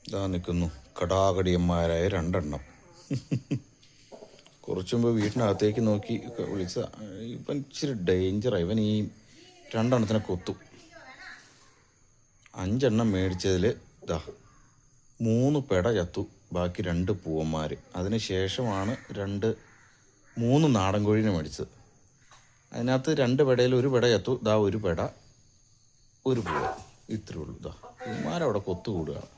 ഇതാ നിൽക്കുന്നു കടാകടിയന്മാരായ രണ്ടെണ്ണം. കുറച്ചു മുമ്പ് വീട്ടിനകത്തേക്ക് നോക്കി വിളിച്ച ഇപ്പം ഇച്ചിരി ഡേഞ്ചറാണ്. ഇവൻ ഈ രണ്ടെണ്ണത്തിനെ കൊത്തും. 5 എണ്ണം മേടിച്ചതിൽ ഇതാ 3 പെട ചത്തു, ബാക്കി 2 പൂവന്മാർ. അതിന് ശേഷമാണ് 3 നാടൻ കോഴീനെ മേടിച്ചത്. അതിനകത്ത് 2 പെടയിൽ 1 പെട ചത്തു. ഇതാ 1 പെട 1 പൂവ, ഇത്രേ ഉള്ളൂ. ഇതാ പൂവന്മാരവിടെ കൊത്തുകൂടുകയാണ്.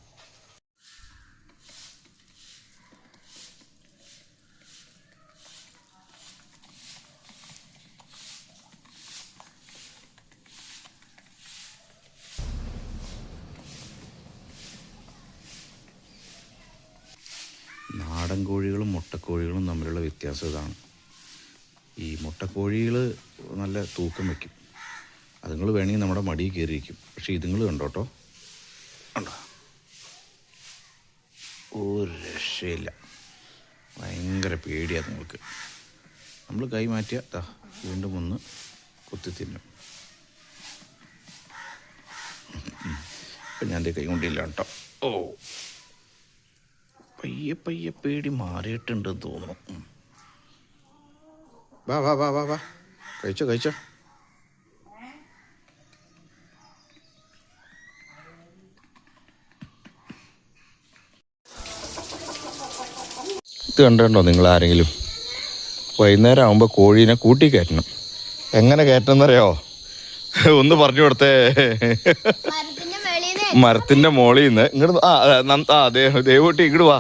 നാടൻ കോഴികളും മുട്ടക്കോഴികളും തമ്മിലുള്ള വ്യത്യാസം ഇതാണ്. ഈ മുട്ടക്കോഴികൾ നല്ല തൂക്കം വയ്ക്കും, അതുങ്ങൾ വേണമെങ്കിൽ നമ്മുടെ മടിയിൽ കയറിയിരിക്കും. പക്ഷേ ഇതുങ്ങൾ കണ്ടോട്ടോ, കണ്ടോ, ഒരു രക്ഷയില്ല. ഭയങ്കര പേടിയാണ് നിങ്ങൾക്ക്. നമ്മൾ കൈ മാറ്റിയാൽ വീണ്ടും ഒന്ന് കുത്തി തിന്നും. ഇപ്പം ഞാൻ കൈ കൊണ്ടില്ല കേട്ടോ. ഓ, പയ്യെ പയ്യെ പേടി മാറിയിട്ടുണ്ടെന്ന് തോന്നുന്നു. വാ വാ വാ വാ വാ, കഴിച്ചോ കഴിച്ചോ. ഇത് കണ്ടോ നിങ്ങൾ ആരെങ്കിലും? വൈകുന്നേരം ആകുമ്പോൾ കോഴീനെ കൂട്ടി കയറ്റണം. എങ്ങനെ കയറ്റണം എന്നറിയോ? ഒന്ന് പറഞ്ഞു കൊടുത്തേ. മരത്തിന്റെ മോളിൽ നിന്ന് ഇങ്ങോട്ട് ദേവൂട്ടി ഇങ്ങോട്ട് വാ.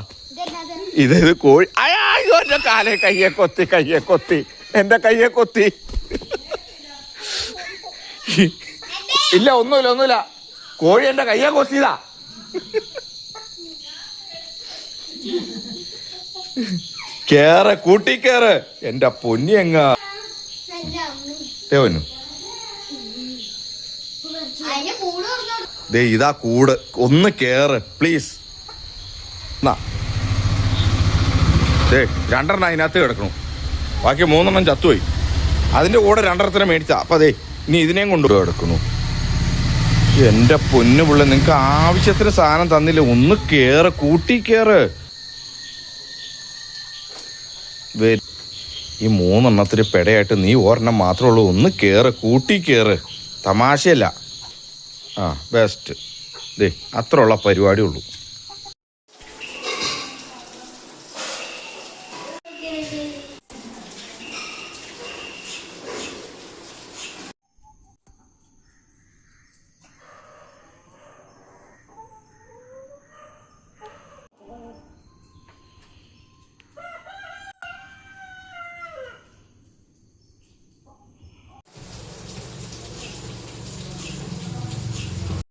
ഇത് കോഴി. അയ്യോ, എൻ്റെ കയ്യെ കൊത്തി, എൻ്റെ കയ്യെ കൊത്തി. ഇല്ല, ഒന്നുമില്ല. കോഴി എൻ്റെ കയ്യെ കൊത്തിയതാ. കേറ്, കൂട്ടി കേറ്. എൻ്റെ പൊന്നി എങ്ങാ ദേവനു. ദേ ഇതാ കൂട്, ഒന്ന് കേറ് പ്ലീസ്. ദേ 2 എണ്ണം അതിനകത്ത് കിടക്കണു, ബാക്കി 3 എണ്ണം ചത്തുപോയി. അതിൻ്റെ കൂടെ 2 എണ്ണത്തിനെ മേടിച്ചാ. അപ്പം അതെ, ഇനി ഇതിനെയും കൊണ്ടുപോയി കിടക്കുന്നു. എൻ്റെ പൊന്നു പിള്ള, നിങ്ങൾക്ക് ആവശ്യത്തിന് സാധനം തന്നില്ല. ഒന്ന് കേറ്, കൂട്ടി കേറ്. ഈ 3 എണ്ണത്തിന് പെടയായിട്ട് നീ 1 എണ്ണം മാത്രമേ ഉള്ളൂ. ഒന്ന് കേറ്, കൂട്ടി കേറ്. തമാശയല്ല. ബെസ്റ്റ്. ദേ അത്ര ഉള്ള പരിപാടി ഉള്ളൂ.